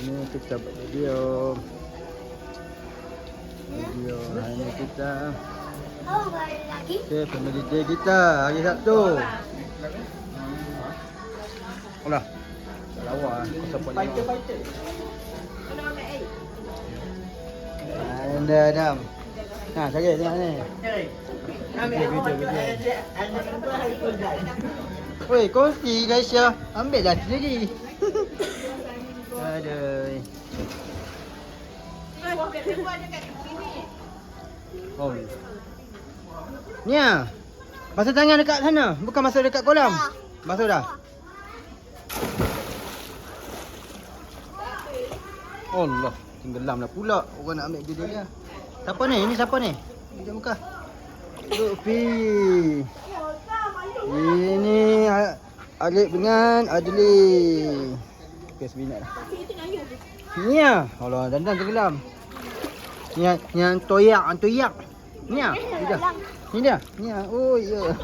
Ini kita buat video hari ni kita. Okay, family day kita hari Sabtu. Olah. Tak lawa support dia. Anda Adam. Nah, cari tengok ni. Oi, kongsi guys ya. Ambil dah sendiri. Aduh. Oh. Ni ah. Basuh tangan dekat sana, bukan masuk dekat kolam. Basuh dah. Allah, tenggelam dah pula. Orang nak ambil video dia. Siapa ni? Ini siapa ni? Tunjuk muka. Lutfi. Ini Alif dengan Adli. Okey, sebinat dah. Ni ah. Allah, dandan tenggelam. Ni yang toyak. Ni ah. Ni dia. Ni ah. Oh ya.